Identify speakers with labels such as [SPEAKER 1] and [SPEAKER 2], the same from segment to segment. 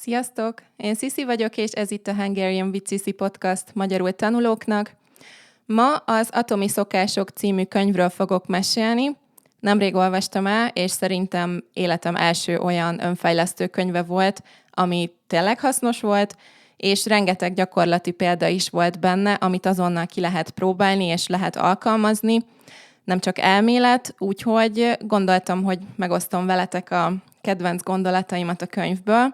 [SPEAKER 1] Sziasztok! Én Sziszi vagyok, és ez itt a Hungarian with Sissi podcast magyarul tanulóknak. Ma az Atomi szokások című könyvről fogok mesélni. Nemrég olvastam el, és szerintem életem első olyan önfejlesztő könyve volt, ami tényleg hasznos volt, és rengeteg gyakorlati példa is volt benne, amit azonnal ki lehet próbálni, és lehet alkalmazni. Nem csak elmélet, úgyhogy gondoltam, hogy megosztom veletek a kedvenc gondolataimat a könyvből.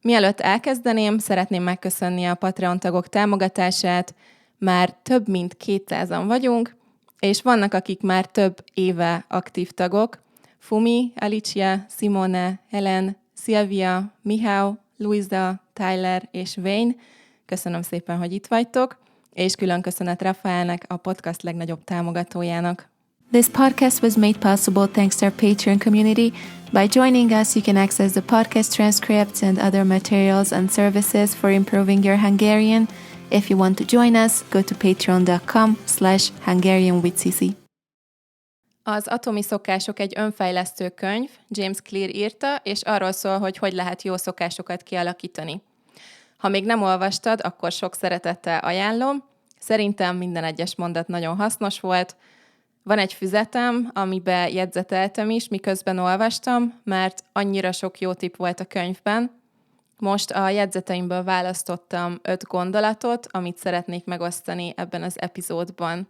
[SPEAKER 1] Mielőtt elkezdeném, szeretném megköszönni a Patreon tagok támogatását. Már több mint 200-an vagyunk, és vannak, akik már több éve aktív tagok. Fumi, Alicia, Simone, Helen, Szilvia, Mihály, Luisa, Tyler és Wayne. Köszönöm szépen, hogy itt vagytok, és külön köszönet Rafaelnek, a podcast legnagyobb támogatójának.
[SPEAKER 2] This podcast was made possible thanks to our Patreon community. By joining us, you can access the podcast transcripts and other materials and services for improving your Hungarian. If you want to join us, go to patreon.com/HungarianWithSissi.
[SPEAKER 1] Az Atomi szokások egy önfejlesztő könyv, James Clear írta, és arról szól, hogy lehet jó szokásokat kialakítani. Ha még nem olvastad, akkor sok szeretettel ajánlom. Szerintem minden egyes mondat nagyon hasznos volt. Van egy füzetem, amiben jegyzeteltem is, miközben olvastam, mert annyira sok jó tipp volt a könyvben. Most a jegyzeteimből választottam 5 gondolatot, amit szeretnék megosztani ebben az epizódban.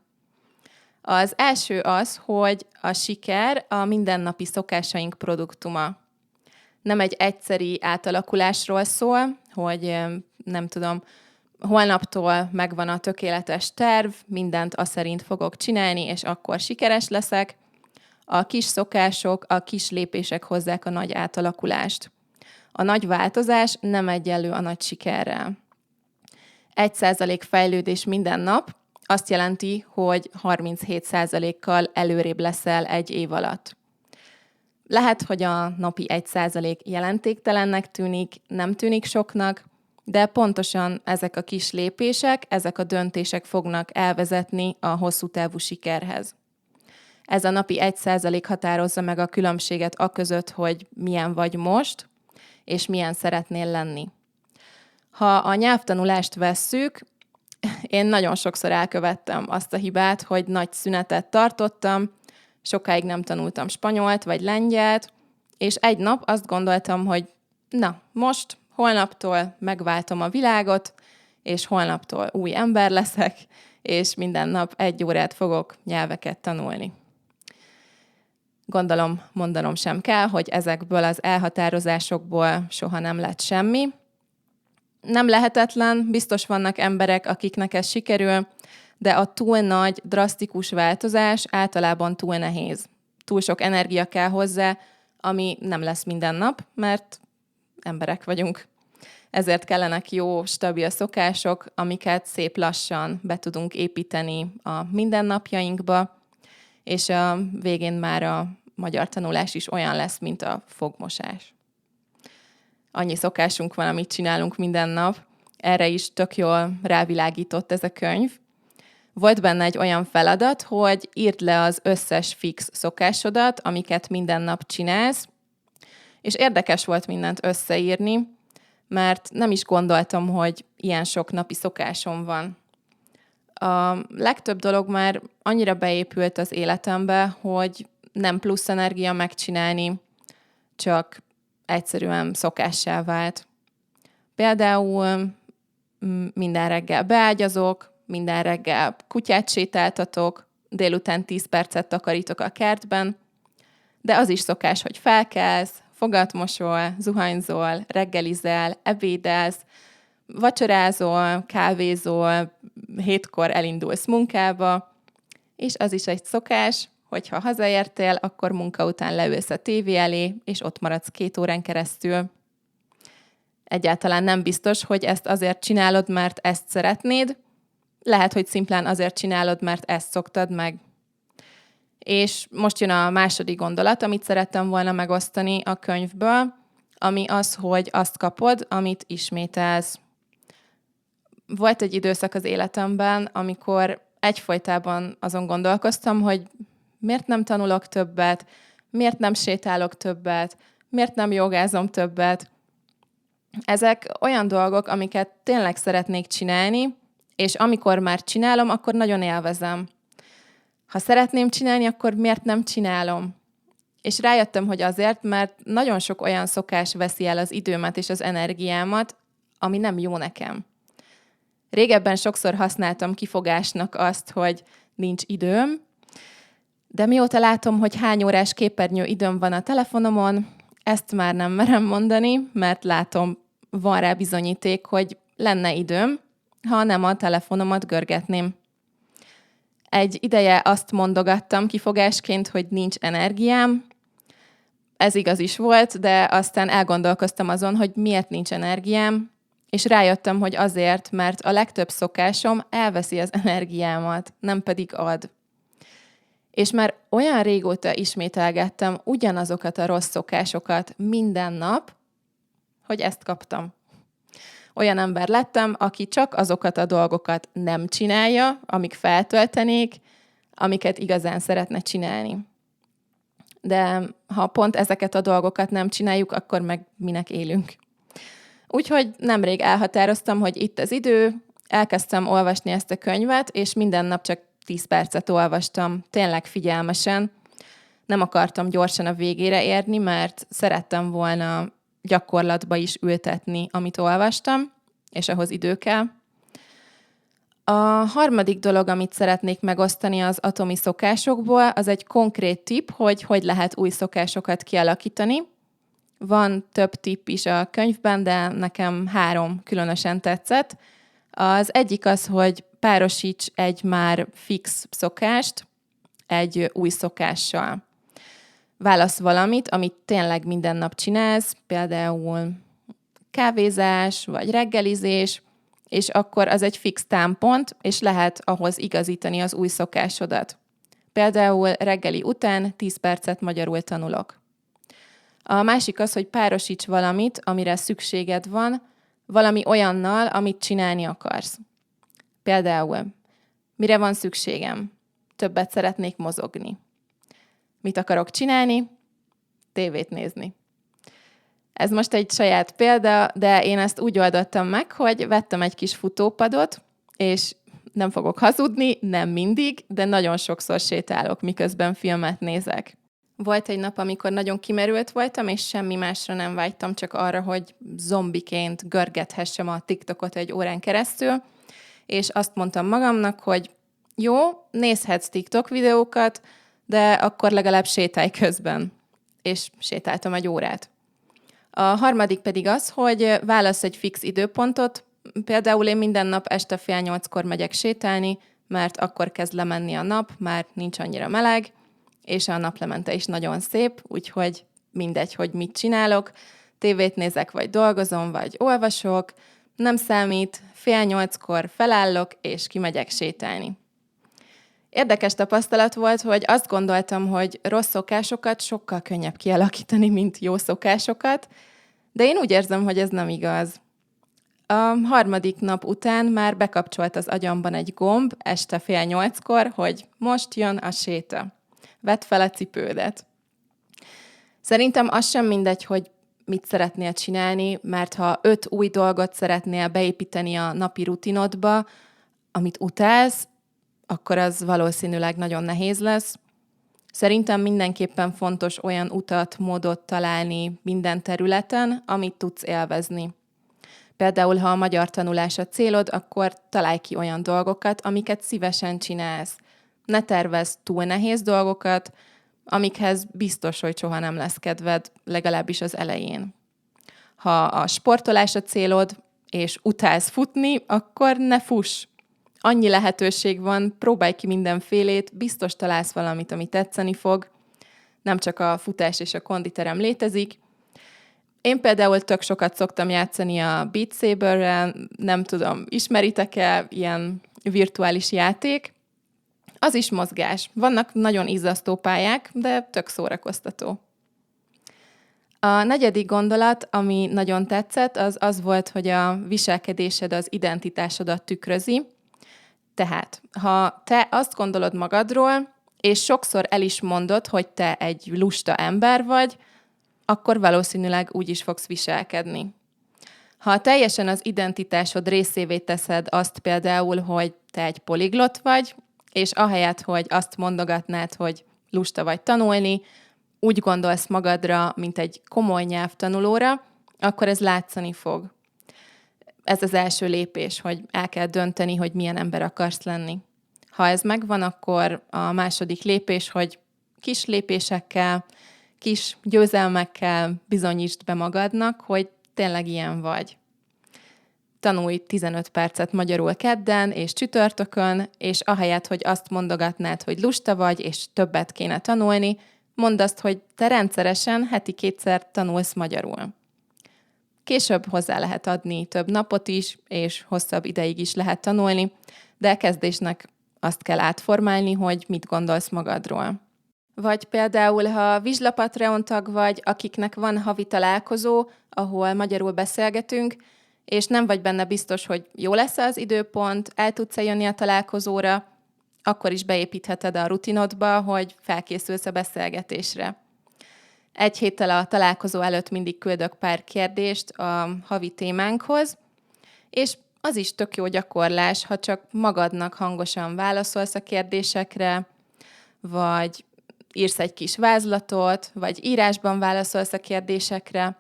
[SPEAKER 1] Az első az, hogy a siker a mindennapi szokásaink produktuma. Nem egy egyszeri átalakulásról szól, hogy nem tudom, holnaptól megvan a tökéletes terv, mindent szerint fogok csinálni, és akkor sikeres leszek. A kis szokások, a kis lépések hozzák a nagy átalakulást. A nagy változás nem egyenlő a nagy sikerrel. 1% fejlődés minden nap azt jelenti, hogy 37%-kal előrébb leszel egy év alatt. Lehet, hogy a napi 1% jelentéktelennek tűnik, nem tűnik soknak, de pontosan ezek a kis lépések, ezek a döntések fognak elvezetni a hosszú távú sikerhez. Ez a napi 1% határozza meg a különbséget aközött, hogy milyen vagy most, és milyen szeretnél lenni. Ha a nyelvtanulást vesszük, én nagyon sokszor elkövettem azt a hibát, hogy nagy szünetet tartottam, sokáig nem tanultam spanyolt vagy lengyelt, és egy nap azt gondoltam, hogy most, holnaptól megváltom a világot, és holnaptól új ember leszek, és minden nap 1 órát fogok nyelveket tanulni. Gondolom, mondanom sem kell, hogy ezekből az elhatározásokból soha nem lett semmi. Nem lehetetlen, biztos vannak emberek, akiknek ez sikerül, de a túl nagy, drasztikus változás általában túl nehéz. Túl sok energia kell hozzá, ami nem lesz minden nap, mert emberek vagyunk. Ezért kellenek jó, stabil szokások, amiket szép lassan be tudunk építeni a mindennapjainkba, és a végén már a magyar tanulás is olyan lesz, mint a fogmosás. Annyi szokásunk van, amit csinálunk minden nap. Erre is tök jól rávilágított ez a könyv. Volt benne egy olyan feladat, hogy írd le az összes fix szokásodat, amiket minden nap csinálsz, és érdekes volt mindent összeírni, mert nem is gondoltam, hogy ilyen sok napi szokásom van. A legtöbb dolog már annyira beépült az életembe, hogy nem plusz energia megcsinálni, csak egyszerűen szokássá vált. Például minden reggel beágyazok, minden reggel kutyát sétáltatok, délután 10 percet takarítok a kertben, de az is szokás, hogy felkelsz, fogat mosol, zuhanyzol, reggelizel, ebédelsz, vacsorázol, kávézol, 7-kor elindulsz munkába, és az is egy szokás, hogyha hazaértél, akkor munka után leülsz a tévé elé, és ott maradsz 2 órán keresztül. Egyáltalán nem biztos, hogy ezt azért csinálod, mert ezt szeretnéd, lehet, hogy szimplán azért csinálod, mert ezt szoktad meg. És most jön a második gondolat, amit szerettem volna megosztani a könyvből, ami az, hogy azt kapod, amit ismételsz. Volt egy időszak az életemben, amikor egyfolytában azon gondolkoztam, hogy miért nem tanulok többet, miért nem sétálok többet, miért nem jogázom többet. Ezek olyan dolgok, amiket tényleg szeretnék csinálni, és amikor már csinálom, akkor nagyon élvezem. Ha szeretném csinálni, akkor miért nem csinálom? És rájöttem, hogy azért, mert nagyon sok olyan szokás veszi el az időmet és az energiámat, ami nem jó nekem. Régebben sokszor használtam kifogásnak azt, hogy nincs időm, de mióta látom, hogy hány órás képernyő időm van a telefonomon, ezt már nem merem mondani, mert látom, van rá bizonyíték, hogy lenne időm, ha nem a telefonomat görgetném. Egy ideje azt mondogattam kifogásként, hogy nincs energiám. Ez igaz is volt, de aztán elgondolkoztam azon, hogy miért nincs energiám, és rájöttem, hogy azért, mert a legtöbb szokásom elveszi az energiámat, nem pedig ad. És már olyan régóta ismételgettem ugyanazokat a rossz szokásokat minden nap, hogy ezt kaptam. Olyan ember lettem, aki csak azokat a dolgokat nem csinálja, amik feltöltenék, amiket igazán szeretne csinálni. De ha pont ezeket a dolgokat nem csináljuk, akkor meg minek élünk. Úgyhogy nemrég elhatároztam, hogy itt az idő, elkezdtem olvasni ezt a könyvet, és minden nap csak 10 percet olvastam, tényleg figyelmesen. Nem akartam gyorsan a végére érni, mert szerettem volna gyakorlatba is ültetni, amit olvastam, és ahhoz idő kell. A harmadik dolog, amit szeretnék megosztani az atomi szokásokból, az egy konkrét tipp, hogy lehet új szokásokat kialakítani. Van több tipp is a könyvben, de nekem 3 különösen tetszett. Az egyik az, hogy párosíts egy már fix szokást egy új szokással. Válasz valamit, amit tényleg minden nap csinálsz, például kávézás vagy reggelizés, és akkor az egy fix támpont, és lehet ahhoz igazítani az új szokásodat. Például reggeli után 10 percet magyarul tanulok. A másik az, hogy párosíts valamit, amire szükséged van, valami olyannal, amit csinálni akarsz. Például, mire van szükségem? Többet szeretnék mozogni. Mit akarok csinálni? Tévét nézni. Ez most egy saját példa, de én ezt úgy oldottam meg, hogy vettem egy kis futópadot, és nem fogok hazudni, nem mindig, de nagyon sokszor sétálok, miközben filmet nézek. Volt egy nap, amikor nagyon kimerült voltam, és semmi másra nem vágytam, csak arra, hogy zombiként görgethessem a TikTokot 1 órán keresztül, és azt mondtam magamnak, hogy jó, nézhetsz TikTok videókat, de akkor legalább sétálj közben. És sétáltam 1 órát. A harmadik pedig az, hogy válasz egy fix időpontot. Például én minden nap este 7:30-kor megyek sétálni, mert akkor kezd lemenni a nap, már nincs annyira meleg, és a naplemente is nagyon szép, úgyhogy mindegy, hogy mit csinálok. Tévét nézek, vagy dolgozom, vagy olvasok. Nem számít, 7:30-kor felállok, és kimegyek sétálni. Érdekes tapasztalat volt, hogy azt gondoltam, hogy rossz szokásokat sokkal könnyebb kialakítani, mint jó szokásokat, de én úgy érzem, hogy ez nem igaz. A harmadik nap után már bekapcsolt az agyamban egy gomb este 7:30-kor, hogy most jön a séta. Vedd fel a cipődet. Szerintem az sem mindegy, hogy mit szeretnél csinálni, mert ha 5 új dolgot szeretnél beépíteni a napi rutinodba, amit utálsz, akkor az valószínűleg nagyon nehéz lesz. Szerintem mindenképpen fontos olyan utat, módot találni minden területen, amit tudsz élvezni. Például, ha a magyar tanulás a célod, akkor találj ki olyan dolgokat, amiket szívesen csinálsz. Ne tervezz túl nehéz dolgokat, amikhez biztos, hogy soha nem lesz kedved, legalábbis az elején. Ha a sportolás a célod, és utálsz futni, akkor ne fuss. Annyi lehetőség van, próbálj ki mindenfélét, biztos találsz valamit, ami tetszeni fog. Nem csak a futás és a konditerem létezik. Én például tök sokat szoktam játszani a Beat Saberrel, nem tudom, ismeritek-e, ilyen virtuális játék. Az is mozgás. Vannak nagyon izzasztó pályák, de tök szórakoztató. A negyedik gondolat, ami nagyon tetszett, az volt, hogy a viselkedésed az identitásodat tükrözi. Tehát, ha te azt gondolod magadról, és sokszor el is mondod, hogy te egy lusta ember vagy, akkor valószínűleg úgy is fogsz viselkedni. Ha teljesen az identitásod részévé teszed azt például, hogy te egy poliglott vagy, és ahelyett, hogy azt mondogatnád, hogy lusta vagy tanulni, úgy gondolsz magadra, mint egy komoly nyelvtanulóra, akkor ez látszani fog. Ez az első lépés, hogy el kell dönteni, hogy milyen ember akarsz lenni. Ha ez megvan, akkor a második lépés, hogy kis lépésekkel, kis győzelmekkel bizonyítsd be magadnak, hogy tényleg ilyen vagy. Tanulj 15 percet magyarul kedden és csütörtökön, és ahelyett, hogy azt mondogatnád, hogy lusta vagy, és többet kéne tanulni, mondd azt, hogy te rendszeresen heti 2-szer tanulsz magyarul. Később hozzá lehet adni több napot is, és hosszabb ideig is lehet tanulni, de kezdésnek azt kell átformálni, hogy mit gondolsz magadról. Vagy például, ha Vizsla Patreon tag vagy, akiknek van havi találkozó, ahol magyarul beszélgetünk, és nem vagy benne biztos, hogy jó lesz az időpont, el tudsz jönni a találkozóra, akkor is beépítheted a rutinodba, hogy felkészülsz a beszélgetésre. 1 héttel a találkozó előtt mindig küldök pár kérdést a havi témánkhoz, és az is tök jó gyakorlás, ha csak magadnak hangosan válaszolsz a kérdésekre, vagy írsz egy kis vázlatot, vagy írásban válaszolsz a kérdésekre.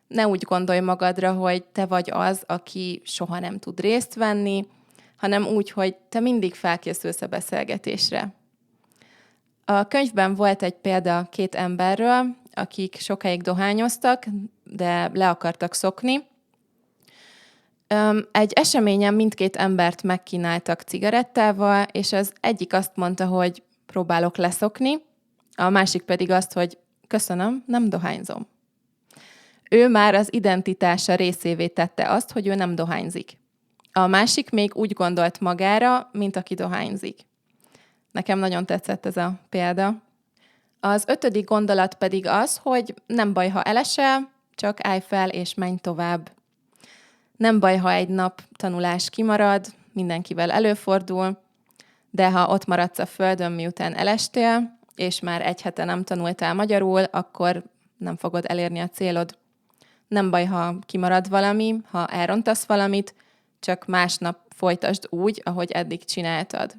[SPEAKER 1] Ne úgy gondolj magadra, hogy te vagy az, aki soha nem tud részt venni, hanem úgy, hogy te mindig felkészülsz a beszélgetésre. A könyvben volt egy példa 2 emberről, akik sokáig dohányoztak, de le akartak szokni. Egy eseményen mindkét embert megkínáltak cigarettával, és az egyik azt mondta, hogy próbálok leszokni, a másik pedig azt, hogy köszönöm, nem dohányzom. Ő már az identitása részévé tette azt, hogy ő nem dohányzik. A másik még úgy gondolt magára, mint aki dohányzik. Nekem nagyon tetszett ez a példa. Az 5. gondolat pedig az, hogy nem baj, ha elesel, csak állj fel és menj tovább. Nem baj, ha egy nap tanulás kimarad, mindenkivel előfordul, de ha ott maradsz a földön, miután elestél, és már 1 hete nem tanultál magyarul, akkor nem fogod elérni a célod. Nem baj, ha kimarad valami, ha elrontasz valamit, csak másnap folytasd úgy, ahogy eddig csináltad.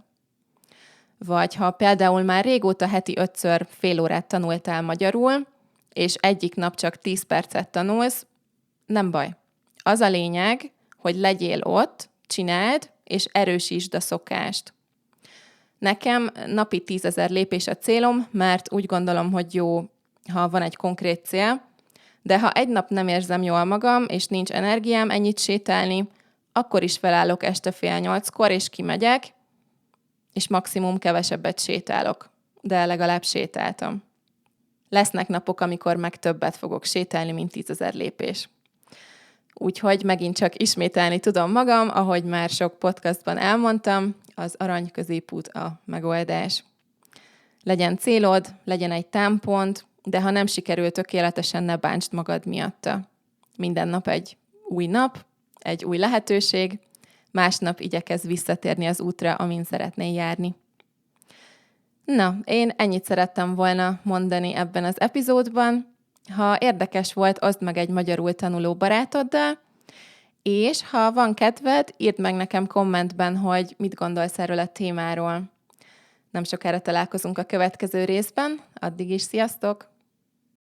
[SPEAKER 1] Vagy ha például már régóta heti 5-ször fél órát tanultál magyarul, és egyik nap csak 10 percet tanulsz, nem baj. Az a lényeg, hogy legyél ott, csináld, és erősítsd a szokást. Nekem napi 10 000 lépés a célom, mert úgy gondolom, hogy jó, ha van egy konkrét cél, de ha egy nap nem érzem jól magam, és nincs energiám ennyit sétálni, akkor is felállok este 7:30-kor, és kimegyek, és maximum kevesebbet sétálok, de legalább sétáltam. Lesznek napok, amikor meg többet fogok sétálni, mint 10 000 lépés. Úgyhogy megint csak ismételni tudom magam, ahogy már sok podcastban elmondtam, az arany középút a megoldás. Legyen célod, legyen egy támpont, de ha nem sikerül tökéletesen, ne bántsd magad miatta. Minden nap egy új nap, egy új lehetőség, másnap igyekezz visszatérni az útra, amin szeretnél járni. Na, én ennyit szerettem volna mondani ebben az epizódban. Ha érdekes volt, oszd meg egy magyarul tanuló barátoddal, és ha van kedved, írd meg nekem kommentben, hogy mit gondolsz erről a témáról. Nem sokára találkozunk a következő részben, addig is sziasztok!